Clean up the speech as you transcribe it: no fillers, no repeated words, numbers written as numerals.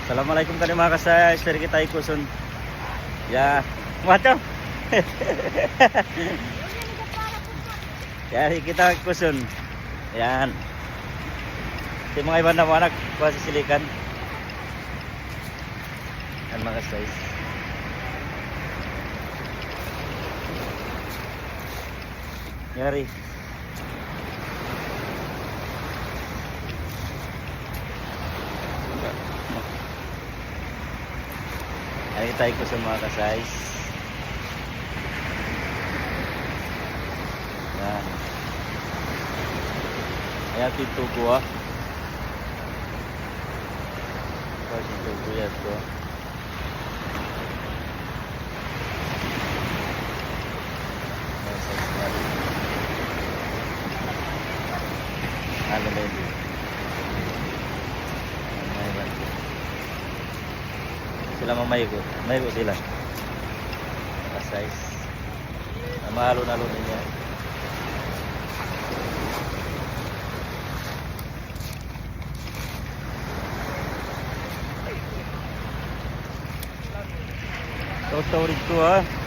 Assalamualaikum tadi mga kasay. Sir kita ikusun. Ya, wato. Yari kita ikusun. Yan. Di mga iba na anak pasisilikan. Yan mga kasay. Yari. Ay tayo ko sa mga ka-size. Yan. Ayan pinto ko ah. Pinto ko yan to. Ano na yun? Sila mamayigo sila size mahalo-halo niya. Tawid ko ha.